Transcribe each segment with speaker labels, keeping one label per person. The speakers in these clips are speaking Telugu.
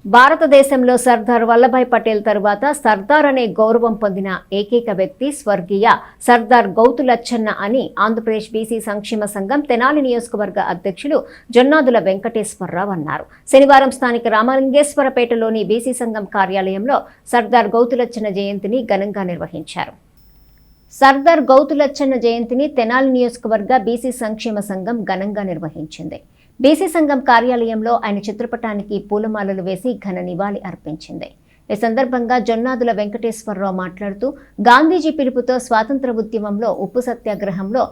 Speaker 1: భారతదేశంలో సర్దార్ వల్లభాయ్ పటేల్ తరువాత సర్దార్ అనే గౌరవం పొందిన ఏకైక వ్యక్తి స్వర్గీయ సర్దార్ గౌతు లచ్చన్న అని ఆంధ్రప్రదేశ్ బీసీ సంక్షేమ సంఘం తెనాలి నియోజకవర్గ అధ్యక్షులు జొన్నాదుల వెంకటేశ్వరరావు అన్నారు. శనివారం స్థానిక రామలింగేశ్వరపేటలోని బీసీ సంఘం కార్యాలయంలో సర్దార్ గౌతు లచ్చన్న జయంతిని ఘనంగా నిర్వహించారు. సర్దార్ గౌతు లచ్చన్న జయంతిని తెనాలి నియోజకవర్గ బీసీ సంక్షేమ సంఘం ఘనంగా నిర్వహించింది. బీసీ సంఘం కార్యాలయంలో ఆయన చిత్రపటానికి పూలమాలలు వేసి ఘన నివాళి అర్పించింది. ఈ సందర్భంగా జొన్నాదుల వెంకటేశ్వరరావు మాట్లాడుతూ గాంధీజీ పిలుపుతో స్వాతంత్ర ఉద్యమంలో, ఉప్పు సత్యాగ్రహంలో,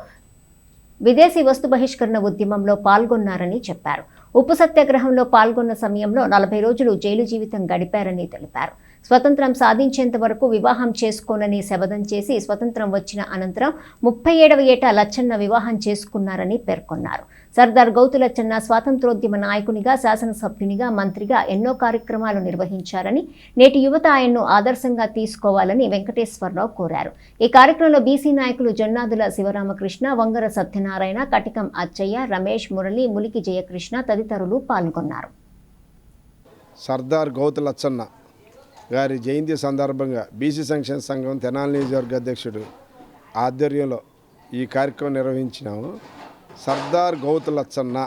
Speaker 1: విదేశీ వస్తు బహిష్కరణ ఉద్యమంలో పాల్గొన్నారని చెప్పారు. ఉప్పు సత్యాగ్రహంలో పాల్గొన్న సమయంలో 40 రోజులు జైలు జీవితం గడిపారని తెలిపారు. స్వతంత్రం సాధించేంత వరకు వివాహం చేసుకోనని శపథం చేసి స్వతంత్రం వచ్చిన అనంతరం 37వ ఏట లచ్చన్న వివాహం చేసుకున్నారని పేర్కొన్నారు. సర్దార్ గౌతు లచ్చన్న స్వాతంత్రోద్యమ నాయకునిగా, శాసనసభ్యునిగా, మంత్రిగా ఎన్నో కార్యక్రమాలు నిర్వహించారని, నేటి యువత ఆయన్ను ఆదర్శంగా తీసుకోవాలని వెంకటేశ్వరరావు కోరారు. ఈ కార్యక్రమంలో బీసీ నాయకులు జొన్నాదుల శివరామకృష్ణ, వంగర సత్యనారాయణ, కటికం అచ్చయ్య, రమేష్, మురళి, ములికి జయకృష్ణ తదితరులు పాల్గొన్నారు.
Speaker 2: సర్దార్ గౌతు లచ్చన్న గారి జయంతి సందర్భంగా బీసీ సంక్షేమ సంఘం తెనాలి నియోజకవర్గ అధ్యక్షుడు ఆధ్వర్యంలో ఈ కార్యక్రమం నిర్వహించినాము. సర్దార్ గౌతు లచ్చన్న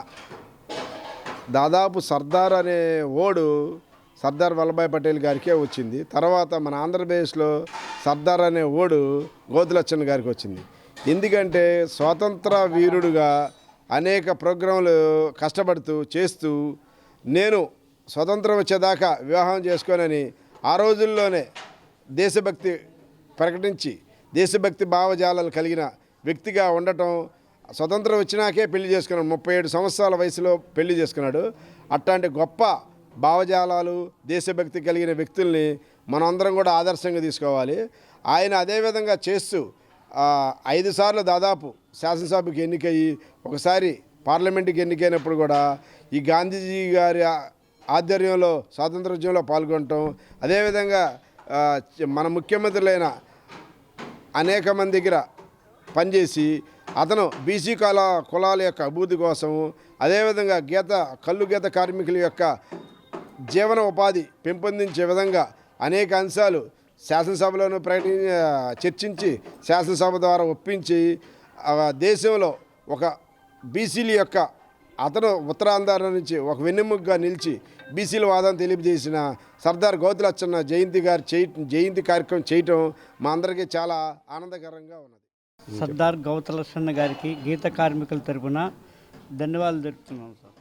Speaker 2: దాదాపు సర్దార్ అనే ఓడు సర్దార్ వల్లభాయ్ పటేల్ గారికే వచ్చింది. తర్వాత మన ఆంధ్రప్రదేశ్లో సర్దార్ అనే ఓడు గౌతు లచ్చన్న గారికి వచ్చింది. ఎందుకంటే స్వాతంత్ర వీరుడుగా అనేక ప్రోగ్రాంలు కష్టపడుతూ చేస్తూ నేను స్వతంత్రం వచ్చేదాకా వివాహం చేసుకోనని ఆ రోజుల్లోనే దేశభక్తి ప్రకటించి దేశభక్తి భావజాలాలు కలిగిన వ్యక్తిగా ఉండటం, స్వతంత్రం వచ్చినాకే పెళ్లి చేసుకున్నాడు. 37 సంవత్సరాల వయసులో పెళ్లి చేసుకున్నాడు. అట్లాంటి గొప్ప భావజాలాలు, దేశభక్తి కలిగిన వ్యక్తుల్ని మనందరం కూడా ఆదర్శంగా తీసుకోవాలి. ఆయన అదేవిధంగా చేస్తూ 5 సార్లు దాదాపు శాసనసభకు ఎన్నికయ్యి, ఒకసారి పార్లమెంటుకి ఎన్నికైనప్పుడు కూడా ఈ గాంధీజీ గారి ఆధ్వర్యంలో స్వాతంత్రోద్యమంలో పాల్గొనటం, అదేవిధంగా మన ముఖ్యమంత్రులైన అనేక మంది దగ్గర పనిచేసి అతను బీసీ కులాల యొక్క అభివృద్ధి కోసం, అదేవిధంగా కల్లు గీత కార్మికుల యొక్క జీవన ఉపాధి పెంపొందించే విధంగా అనేక అంశాలు శాసనసభలోనూ చర్చించి శాసనసభ ద్వారా ఒప్పించి దేశంలో ఒక బీసీల యొక్క అతను ఉత్తరాంధ్ర నుంచి ఒక వెన్నెముకగా నిలిచి బీసీల వాదం తెలియజేసిన సర్దార్ గౌతు లచ్చన్న జయంతి కార్యక్రమం చేయటం మా అందరికీ చాలా ఆనందకరంగా ఉన్నది.
Speaker 3: సర్దార్ గౌతు లచ్చన్న గారికి గీత కార్మికుల తరపున ధన్యవాదాలు తెలుపుతున్నాం సార్.